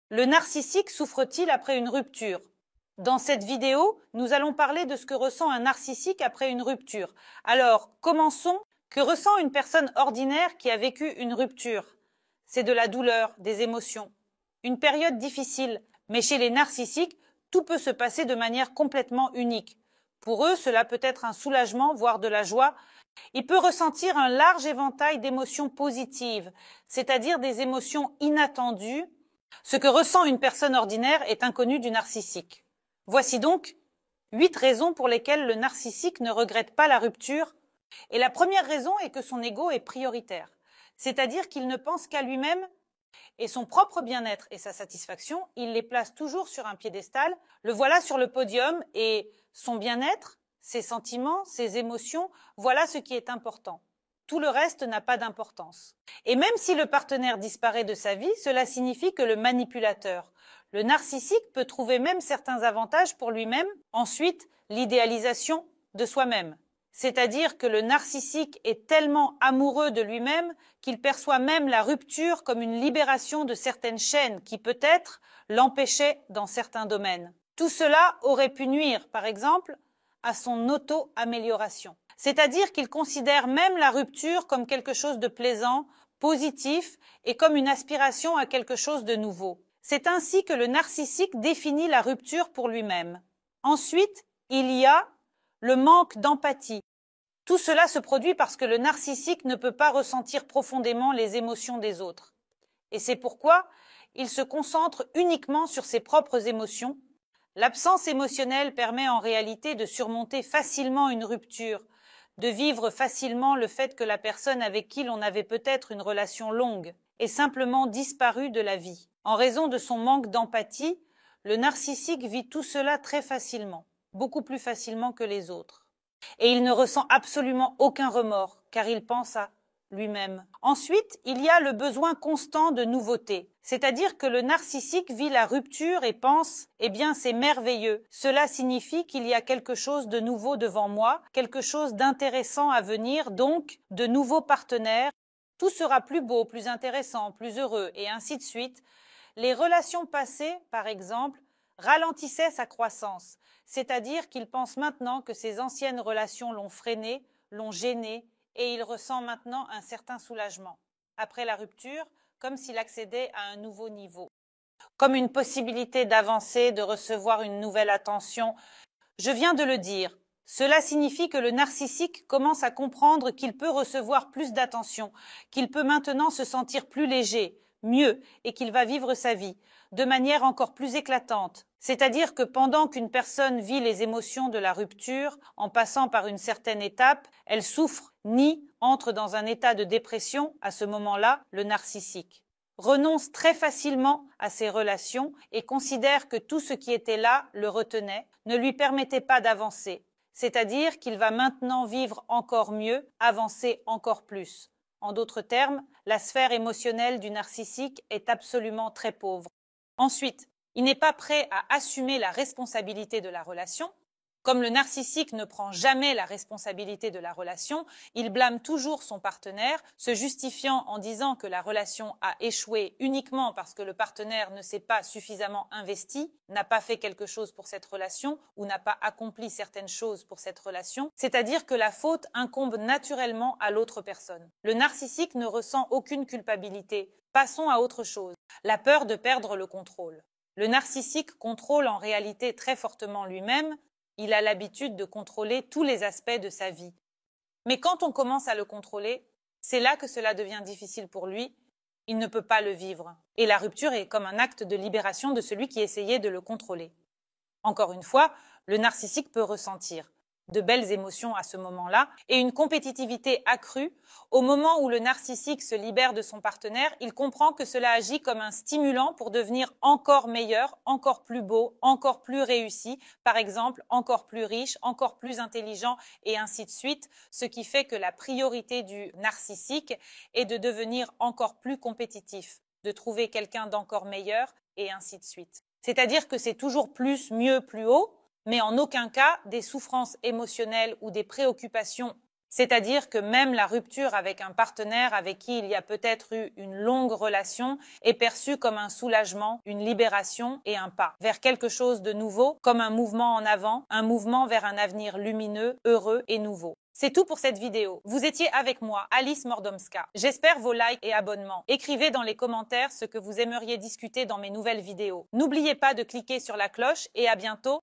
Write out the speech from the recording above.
Le narcissique souffre-t-il après une rupture? Dans cette vidéo, nous allons parler de ce que ressent un narcissique après une rupture. Alors, commençons. Que ressent une personne ordinaire qui a vécu une rupture? C'est de la douleur, des émotions. Une période difficile, mais chez les narcissiques, tout peut se passer de manière complètement unique. Pour eux, cela peut être un soulagement, voire de la joie. Il peut ressentir un large éventail d'émotions positives, c'est-à-dire des émotions inattendues. Ce que ressent une personne ordinaire est inconnu du narcissique. Voici donc 8 raisons pour lesquelles le narcissique ne regrette pas la rupture. Et la première raison est que son ego est prioritaire, c'est-à-dire qu'il ne pense qu'à lui-même et son propre bien-être et sa satisfaction, il les place toujours sur un piédestal, le voilà sur le podium et son bien-être, ses sentiments, ses émotions, voilà ce qui est important. Tout le reste n'a pas d'importance. Et même si le partenaire disparaît de sa vie, cela signifie que le manipulateur, le narcissique peut trouver même certains avantages pour lui-même. Ensuite, l'idéalisation de soi-même. C'est-à-dire que le narcissique est tellement amoureux de lui-même qu'il perçoit même la rupture comme une libération de certaines chaînes qui peut-être l'empêchaient dans certains domaines. Tout cela aurait pu nuire, par exemple, à son auto-amélioration. C'est-à-dire qu'il considère même la rupture comme quelque chose de plaisant, positif et comme une aspiration à quelque chose de nouveau. C'est ainsi que le narcissique définit la rupture pour lui-même. Ensuite, il y a le manque d'empathie. Tout cela se produit parce que le narcissique ne peut pas ressentir profondément les émotions des autres. Et c'est pourquoi il se concentre uniquement sur ses propres émotions. L'absence émotionnelle permet en réalité de surmonter facilement une rupture, de vivre facilement le fait que la personne avec qui l'on avait peut-être une relation longue est simplement disparue de la vie. En raison de son manque d'empathie, le narcissique vit tout cela très facilement, beaucoup plus facilement que les autres. Et il ne ressent absolument aucun remords, car il pense à lui-même. Ensuite, il y a le besoin constant de nouveauté, c'est-à-dire que le narcissique vit la rupture et pense « eh bien c'est merveilleux, cela signifie qu'il y a quelque chose de nouveau devant moi, quelque chose d'intéressant à venir, donc de nouveaux partenaires, tout sera plus beau, plus intéressant, plus heureux, et ainsi de suite. » Les relations passées, par exemple, ralentissaient sa croissance, c'est-à-dire qu'il pense maintenant que ses anciennes relations l'ont freiné, l'ont gêné, et il ressent maintenant un certain soulagement, après la rupture, comme s'il accédait à un nouveau niveau, comme une possibilité d'avancer, de recevoir une nouvelle attention. Je viens de le dire, cela signifie que le narcissique commence à comprendre qu'il peut recevoir plus d'attention, qu'il peut maintenant se sentir plus léger, mieux, et qu'il va vivre sa vie de manière encore plus éclatante. C'est-à-dire que pendant qu'une personne vit les émotions de la rupture, en passant par une certaine étape, elle souffre ni entre dans un état de dépression, à ce moment-là, le narcissique renonce très facilement à ses relations et considère que tout ce qui était là le retenait, ne lui permettait pas d'avancer. C'est-à-dire qu'il va maintenant vivre encore mieux, avancer encore plus. En d'autres termes, la sphère émotionnelle du narcissique est absolument très pauvre. Ensuite, il n'est pas prêt à assumer la responsabilité de la relation. Comme le narcissique ne prend jamais la responsabilité de la relation, il blâme toujours son partenaire, se justifiant en disant que la relation a échoué uniquement parce que le partenaire ne s'est pas suffisamment investi, n'a pas fait quelque chose pour cette relation ou n'a pas accompli certaines choses pour cette relation, c'est-à-dire que la faute incombe naturellement à l'autre personne. Le narcissique ne ressent aucune culpabilité. Passons à autre chose, la peur de perdre le contrôle. Le narcissique contrôle en réalité très fortement lui-même. Il a l'habitude de contrôler tous les aspects de sa vie. Mais quand on commence à le contrôler, c'est là que cela devient difficile pour lui. Il ne peut pas le vivre. Et la rupture est comme un acte de libération de celui qui essayait de le contrôler. Encore une fois, le narcissique peut ressentir de belles émotions à ce moment-là et une compétitivité accrue. Au moment où le narcissique se libère de son partenaire, il comprend que cela agit comme un stimulant pour devenir encore meilleur, encore plus beau, encore plus réussi, par exemple encore plus riche, encore plus intelligent et ainsi de suite, ce qui fait que la priorité du narcissique est de devenir encore plus compétitif, de trouver quelqu'un d'encore meilleur et ainsi de suite. C'est-à-dire que c'est toujours plus, mieux, plus haut, mais en aucun cas des souffrances émotionnelles ou des préoccupations C'est-à-dire que même la rupture avec un partenaire avec qui il y a peut-être eu une longue relation est perçue comme un soulagement, une libération et un pas vers quelque chose de nouveau, comme un mouvement en avant, un mouvement vers un avenir lumineux, heureux et nouveau. C'est tout pour cette vidéo. Vous étiez avec moi, Alice Mordomska. J'espère vos likes et abonnements. Écrivez dans les commentaires ce que vous aimeriez discuter dans mes nouvelles vidéos. N'oubliez pas de cliquer sur la cloche et à bientôt